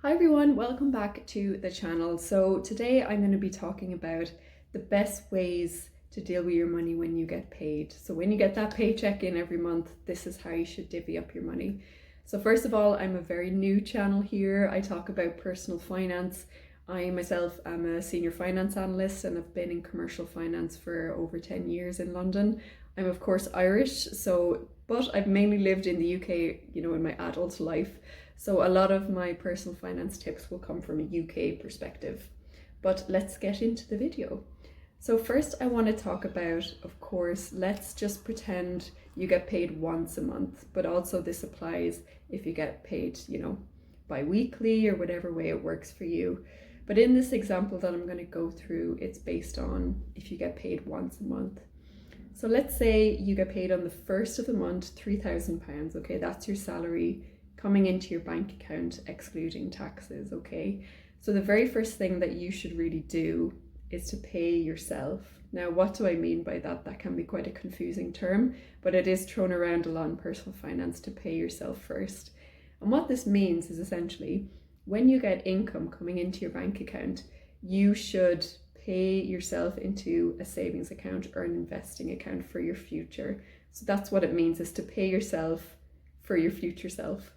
Hi everyone, welcome back to the channel. So today I'm going to be talking about the best ways to deal with your money when you get paid. So when you get that paycheck in every month, this is how you should divvy up your money. So first of all, I'm a very new channel here. I talk about personal finance. I myself am a senior finance analyst and I've been in commercial finance for over 10 years in London. I'm of course Irish, but I've mainly lived in the UK, in my adult life. So a lot of my personal finance tips will come from a UK perspective. But let's get into the video. So first I want to talk about, of course, let's just pretend you get paid once a month, but also this applies if you get paid, bi-weekly or whatever way it works for you. But in this example that I'm going to go through, it's based on if you get paid once a month. So let's say you get paid on the first of the month, £3,000, okay, that's your salary coming into your bank account, excluding taxes, okay? So the very first thing that you should really do is to pay yourself. Now, what do I mean by that? That can be quite a confusing term, but it is thrown around a lot in personal finance to pay yourself first. And what this means is essentially, when you get income coming into your bank account, you should pay yourself into a savings account or an investing account for your future. So that's what it means, is to pay yourself for your future self.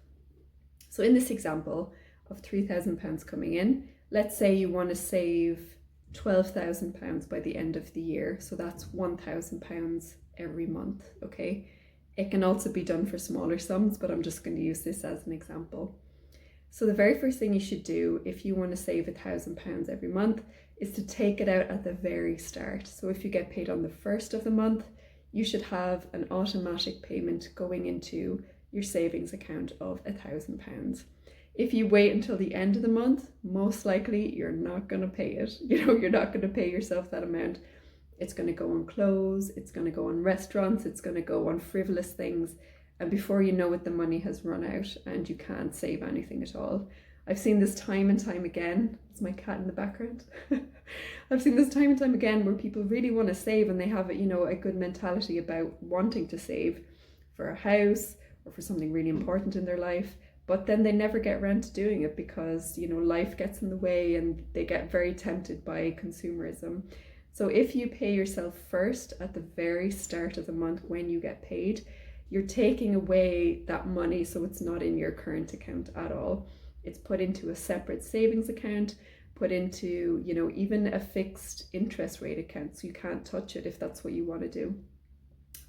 So in this example of £3,000 coming in, let's say you want to save £12,000 by the end of the year. So that's £1,000 every month, okay? It can also be done for smaller sums, but I'm just going to use this as an example. So the very first thing you should do if you want to save £1,000 every month is to take it out at the very start. So if you get paid on the first of the month, you should have an automatic payment going into your savings account of £1,000. If you wait until the end of the month, most likely you're not going to pay it. You're not going to pay yourself that amount. It's going to go on clothes, it's going to go on restaurants, it's going to go on frivolous things. And before you know it, the money has run out and you can't save anything at all. I've seen this time and time again. It's my cat in the background. I've seen this time and time again where people really want to save and they have a good mentality about wanting to save for a house or for something really important in their life, but then they never get around to doing it because life gets in the way and they get very tempted by consumerism. So if you pay yourself first at the very start of the month when you get paid, you're taking away that money, so it's not in your current account at all. It's put into a separate savings account, put into even a fixed interest rate account, so you can't touch it if that's what you want to do.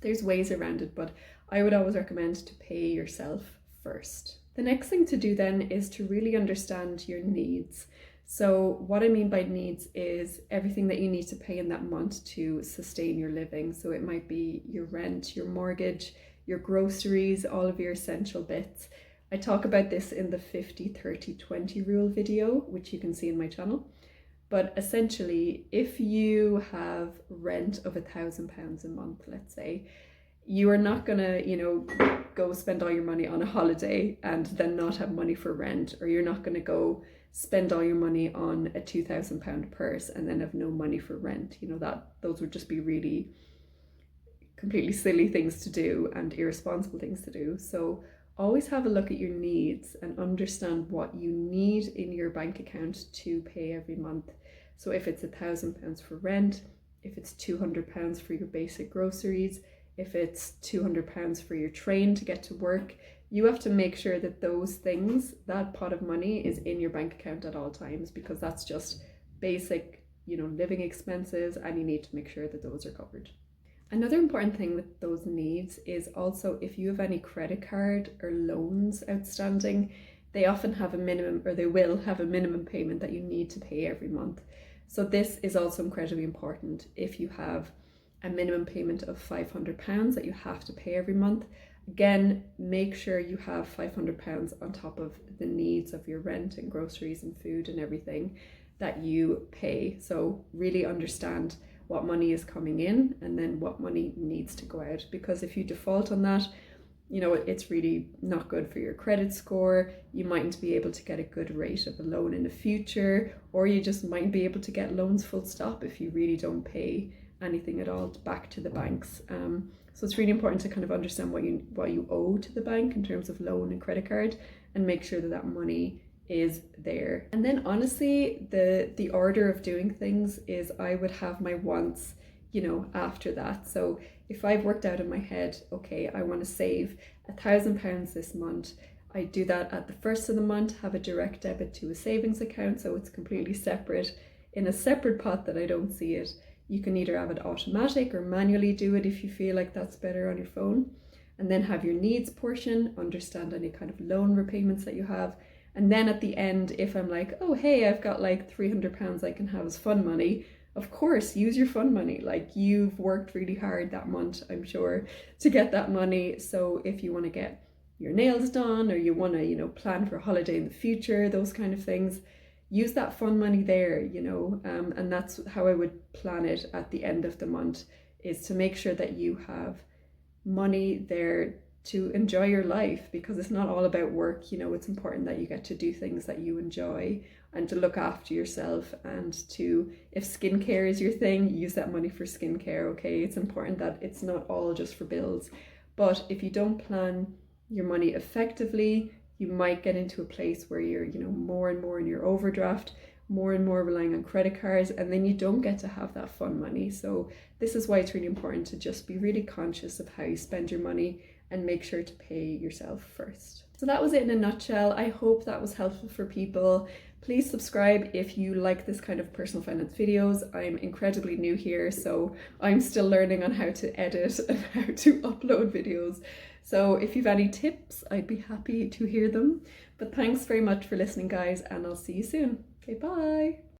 There's ways around it, but I would always recommend to pay yourself first. The next thing to do then is to really understand your needs. So what I mean by needs is everything that you need to pay in that month to sustain your living. So it might be your rent, your mortgage, your groceries, all of your essential bits. I talk about this in the 50-30-20 rule video, which you can see in my channel. But essentially, if you have rent of £1,000 a month, let's say, you are not gonna, go spend all your money on a holiday and then not have money for rent, or you're not gonna go spend all your money on a £2,000 purse and then have no money for rent. Those would just be really completely silly things to do and irresponsible things to do. So always have a look at your needs and understand what you need in your bank account to pay every month. So if it's £1,000 for rent, if it's £200 for your basic groceries, if it's £200 for your train to get to work, you have to make sure that those things, that pot of money, is in your bank account at all times, because that's just basic, living expenses, and you need to make sure that those are covered. Another important thing with those needs is also if you have any credit card or loans outstanding, they often have a minimum, or they will have a minimum payment that you need to pay every month. So this is also incredibly important. If you have a minimum payment of £500 that you have to pay every month, again, make sure you have £500 on top of the needs of your rent and groceries and food and everything that you pay. So really understand what money is coming in and then what money needs to go out, because if you default on that, it's really not good for your credit score. You mightn't be able to get a good rate of a loan in the future, or you just mightn't be able to get loans full stop if you really don't pay anything at all back to the banks. So it's really important to kind of understand what you owe to the bank in terms of loan and credit card, and make sure that that money is there. And then honestly, the order of doing things is I would have my wants, you know, after that. So if I've worked out in my head, okay, I want to save £1,000 this month, I do that at the first of the month, have a direct debit to a savings account, so it's completely separate in a separate pot that I don't see it. You can either have it automatic or manually do it if you feel like that's better on your phone. And then have your needs portion, understand any kind of loan repayments that you have. And then at the end, if I'm like, oh, hey, I've got like £300 I can have as fun money, of course, use your fun money. Like, you've worked really hard that month, I'm sure, to get that money. So if you want to get your nails done, or you want to, you know, plan for a holiday in the future, those kind of things, use that fun money there, you know. And that's how I would plan it at the end of the month, is to make sure that you have money there to enjoy your life, because it's not all about work. You know, it's important that you get to do things that you enjoy and to look after yourself, and to, if skincare is your thing, use that money for skincare. Okay, it's important that it's not all just for bills. But if you don't plan your money effectively, you might get into a place where you're, you know, more and more in your overdraft, more and more relying on credit cards, and then you don't get to have that fun money. So this is why it's really important to just be really conscious of how you spend your money and make sure to pay yourself first. So that was it in a nutshell. I hope that was helpful for people. Please subscribe if you like this kind of personal finance videos. I'm incredibly new here, so I'm still learning on how to edit and how to upload videos. So if you've any tips, I'd be happy to hear them. But thanks very much for listening, guys, and I'll see you soon. Okay, bye.